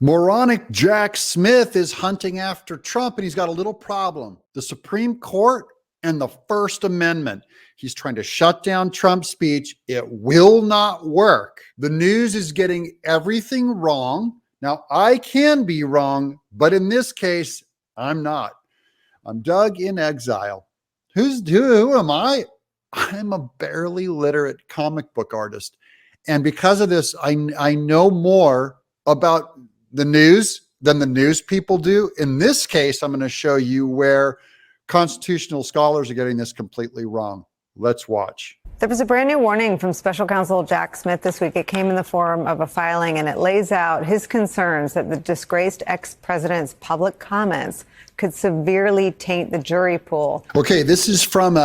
Moronic Jack Smith is hunting after Trump, and he's got a little problem. The Supreme Court and the First Amendment. He's trying to shut down Trump's speech. It will not work. The news is getting everything wrong. Now, I can be wrong, but in this case, I'm not. I'm Doug in Exile. Who am I? I'm a barely literate comic book artist. And because of this, I know more about the news than the news people do. In this case, I'm going to show you where constitutional scholars are getting this completely wrong. Let's watch. There was a brand new warning from special counsel Jack Smith this week. It came in the form of a filing, and it lays out his concerns that the disgraced ex-president's public comments could severely taint the jury pool. Okay, this is from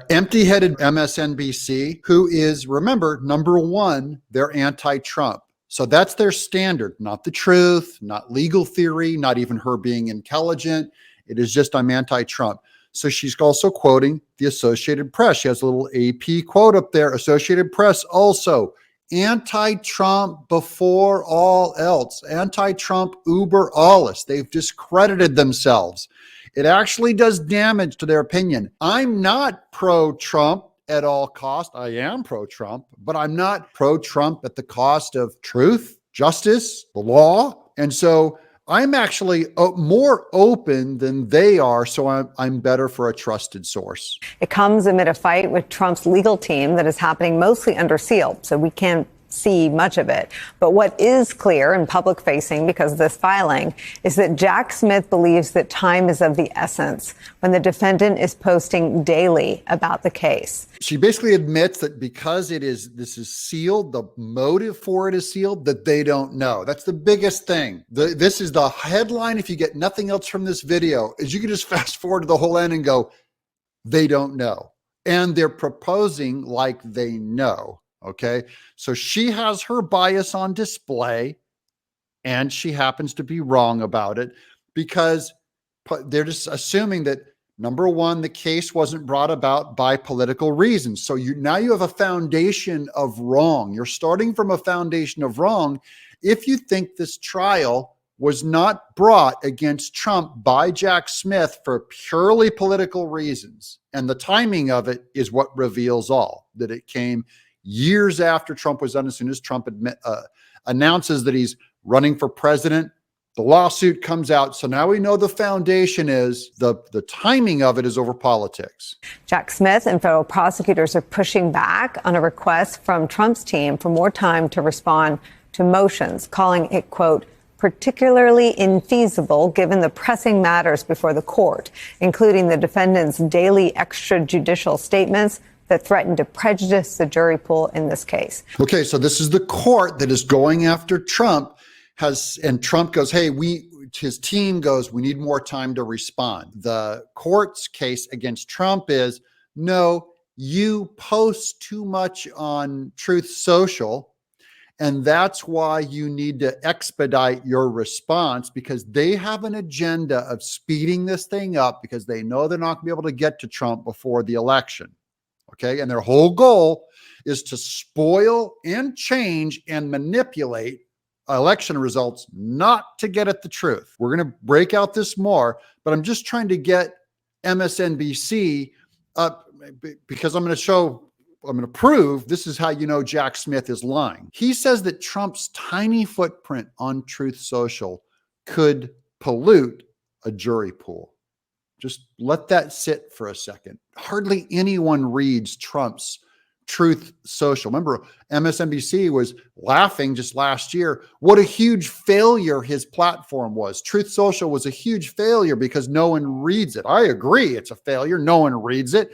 empty-headed MSNBC, who is, remember, number one, they're anti-Trump. So that's their standard, not the truth, not legal theory, not even her being intelligent. It is just, I'm anti-Trump. So she's also quoting the Associated Press. She has a little AP quote up there. Associated Press also, anti-Trump before all else. Anti-Trump uber alles. They've discredited themselves. It actually does damage to their opinion. I'm not pro-Trump at all cost. I am pro-Trump, but I'm not pro-Trump at the cost of truth, justice, the law. And so I'm actually more open than they are, so I'm better for a trusted source. It comes amid a fight with Trump's legal team that is happening mostly under seal, so we can't see much of it. But what is clear and public facing because of this filing is that Jack Smith believes that time is of the essence when the defendant is posting daily about the case. She basically admits that because this is sealed, the motive for it is sealed, that they don't know. That's the biggest thing. This is the headline. If you get nothing else from this video, is you can just fast forward to the whole end and go, they don't know. And they're proposing like they know. Okay, so she has her bias on display, and she happens to be wrong about it because they're just assuming that, number one, the case wasn't brought about by political reasons. So now you have a foundation of wrong. You're starting from a foundation of wrong if you think this trial was not brought against Trump by Jack Smith for purely political reasons. And the timing of it is what reveals all, that it came years after Trump was done. As soon as Trump announces that he's running for president, the lawsuit comes out. So now we know the foundation is the timing of it is over politics. Jack Smith and federal prosecutors are pushing back on a request from Trump's team for more time to respond to motions, calling it, quote, particularly infeasible given the pressing matters before the court, including the defendant's daily extrajudicial statements that threatened to prejudice the jury pool in this case. Okay, so this is the court that is going after Trump, and Trump goes, hey, his team goes, we need more time to respond. The court's case against Trump is, no, you post too much on Truth Social, and that's why you need to expedite your response, because they have an agenda of speeding this thing up because they know they're not going to be able to get to Trump before the election. Okay, and their whole goal is to spoil and change and manipulate election results, not to get at the truth. We're going to break out this more, but I'm just trying to get MSNBC up because I'm going to prove this is how you know Jack Smith is lying. He says that Trump's tiny footprint on Truth Social could pollute a jury pool. Just let that sit for a second. Hardly anyone reads Trump's Truth Social. Remember, MSNBC was laughing just last year what a huge failure his platform was. Truth Social was a huge failure because no one reads it. I agree, it's a failure. No one reads it.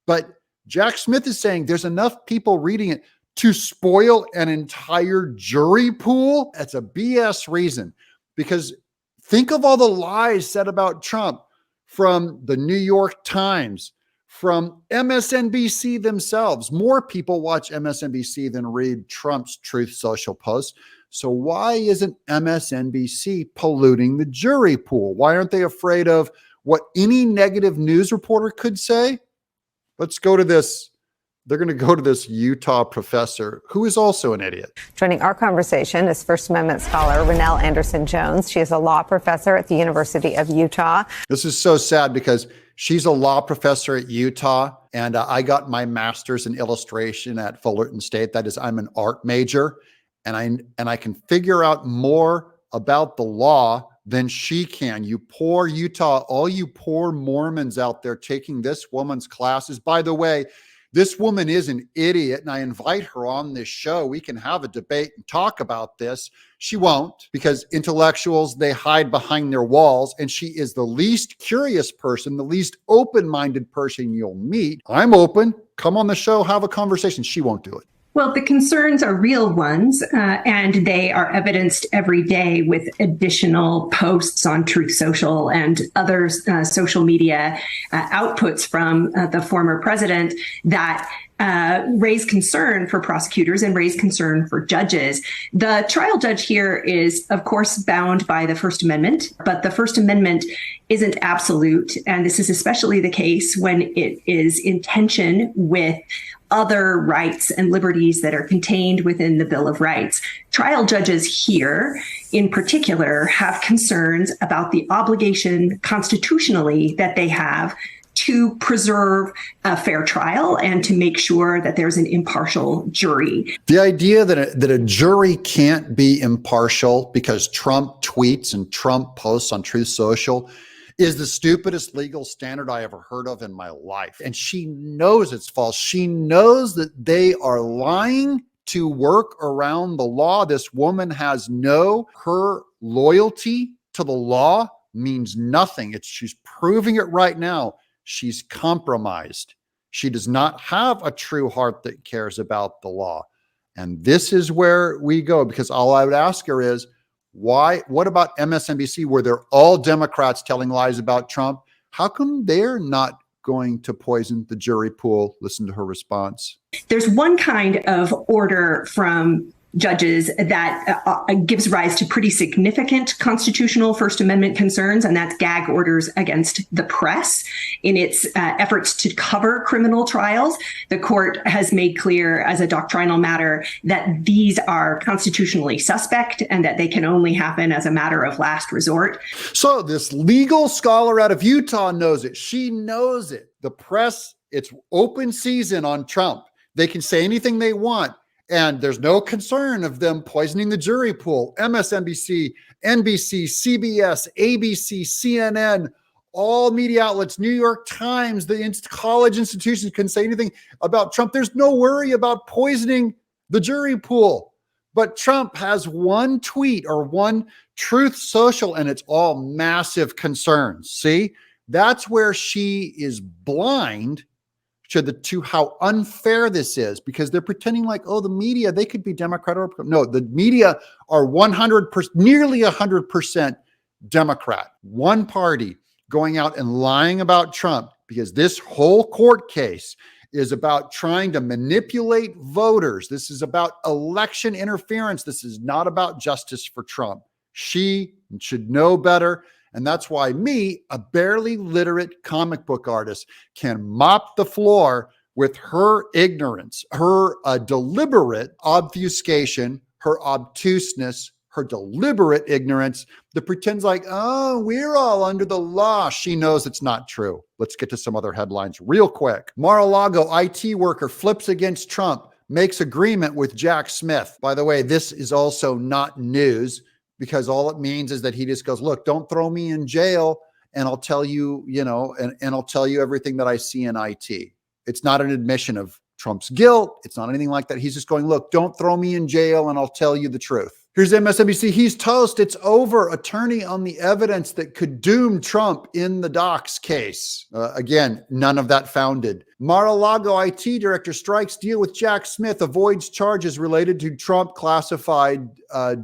But Jack Smith is saying there's enough people reading it to spoil an entire jury pool. That's a BS reason, because think of all the lies said about Trump from the New York Times, from MSNBC themselves. More people watch MSNBC than read Trump's Truth Social posts. So why isn't MSNBC polluting the jury pool? Why aren't they afraid of what any negative news reporter could say? Let's go to this they're going to go to this Utah professor who is also an idiot. Joining our conversation is First Amendment scholar Rennell Anderson-Jones. She is a law professor at the University of Utah. This is so sad because she's a law professor at Utah, and I got my master's in illustration at Fullerton State. That is, I'm an art major, and I can figure out more about the law than she can. You poor Utah, all you poor Mormons out there taking this woman's classes. By the way, this woman is an idiot, and I invite her on this show. We can have a debate and talk about this. She won't, because intellectuals, they hide behind their walls, and she is the least curious person, the least open-minded person you'll meet. I'm open. Come on the show, have a conversation. She won't do it. Well, the concerns are real ones, and they are evidenced every day with additional posts on Truth Social and other social media outputs from the former president that raise concern for prosecutors and raise concern for judges. The trial judge here is, of course, bound by the First Amendment, but the First Amendment isn't absolute. And this is especially the case when it is in tension with other rights and liberties that are contained within the Bill of Rights. Trial judges here, in particular, have concerns about the obligation constitutionally that they have to preserve a fair trial and to make sure that there's an impartial jury. The idea that a jury can't be impartial because Trump tweets and Trump posts on Truth Social is the stupidest legal standard I ever heard of in my life. And she knows it's false. She knows that they are lying to work around the law. This woman has her loyalty to the law means nothing. She's proving it right now. She's compromised. She does not have a true heart that cares about the law. And this is where we go, because all I would ask her is, what about MSNBC, where they're all Democrats telling lies about Trump? How come they're not going to poison the jury pool? Listen to her response. There's one kind of order from judges that gives rise to pretty significant constitutional First Amendment concerns, and that's gag orders against the press. In its efforts to cover criminal trials, the court has made clear as a doctrinal matter that these are constitutionally suspect and that they can only happen as a matter of last resort. So this legal scholar out of Utah knows it. She knows it. The press, it's open season on Trump. They can say anything they want. And there's no concern of them poisoning the jury pool. MSNBC, NBC, CBS, ABC, CNN, all media outlets, New York Times, the college institutions can say anything about Trump. There's no worry about poisoning the jury pool. But Trump has one tweet or one Truth Social, and it's all massive concerns. See, that's where she is blind to how unfair this is, because they're pretending like, oh, the media, they could be Democrat or no, the media are 100%, nearly 100% Democrat. One party going out and lying about Trump, because this whole court case is about trying to manipulate voters. This is about election interference. This is not about justice for Trump. She should know better. And that's why me, a barely literate comic book artist, can mop the floor with her ignorance, her deliberate obfuscation, her obtuseness, her deliberate ignorance that pretends like, oh, we're all under the law. She knows it's not true. Let's get to some other headlines real quick. Mar-a-Lago IT worker flips against Trump, makes agreement with Jack Smith. By the way, this is also not news, because all it means is that he just goes, look, don't throw me in jail, and I'll tell you, and I'll tell you everything that I see in IT. It's not an admission of Trump's guilt. It's not anything like that. He's just going, look, don't throw me in jail, and I'll tell you the truth. Here's MSNBC. He's toast. It's over. Attorney on the evidence that could doom Trump in the docs case. Again, none of that founded. Mar-a-Lago IT director strikes deal with Jack Smith, avoids charges related to Trump classified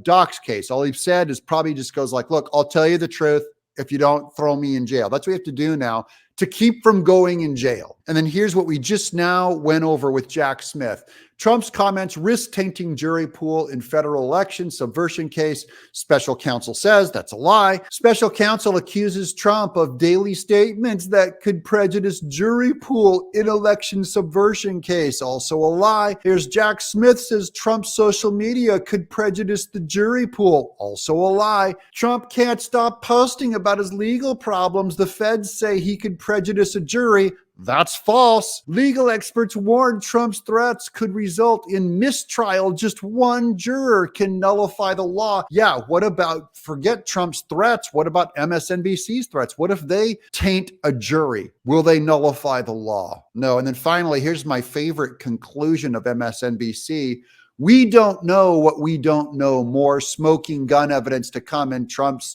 docs case. All he said is probably just goes like, look, I'll tell you the truth if you don't throw me in jail. That's what we have to do now to keep from going in jail. And then here's what we just now went over with Jack Smith. Trump's comments risk tainting jury pool in federal election subversion case. Special counsel says that's a lie. Special counsel accuses Trump of daily statements that could prejudice jury pool in election subversion case. Also a lie. Here's Jack Smith says Trump's social media could prejudice the jury pool. Also a lie. Trump can't stop posting about his legal problems. The feds say he could prejudice a jury. That's false. Legal experts warn Trump's threats could result in mistrial. Just one juror can nullify the law. Yeah, what about, forget Trump's threats, what about MSNBC's threats? What if they taint a jury? Will they nullify the law? No. And then finally, here's my favorite conclusion of MSNBC. We don't know what we don't know. More smoking gun evidence to come in Trump's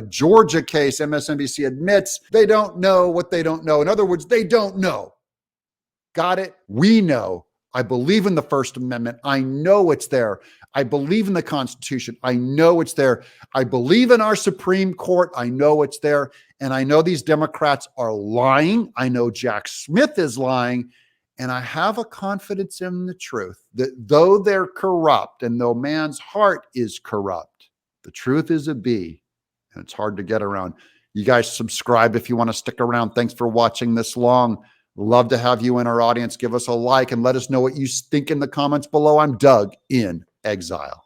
Georgia case. MSNBC admits they don't know what they don't know. In other words, they don't know. Got it? We know. I believe in the First Amendment. I know it's there. I believe in the Constitution. I know it's there. I believe in our Supreme Court. I know it's there. And I know these Democrats are lying. I know Jack Smith is lying. And I have a confidence in the truth that though they're corrupt and though man's heart is corrupt, the truth is a B, and it's hard to get around. You guys subscribe if you want to stick around. Thanks for watching this long. Love to have you in our audience. Give us a like and let us know what you think in the comments below. I'm Doug in Exile.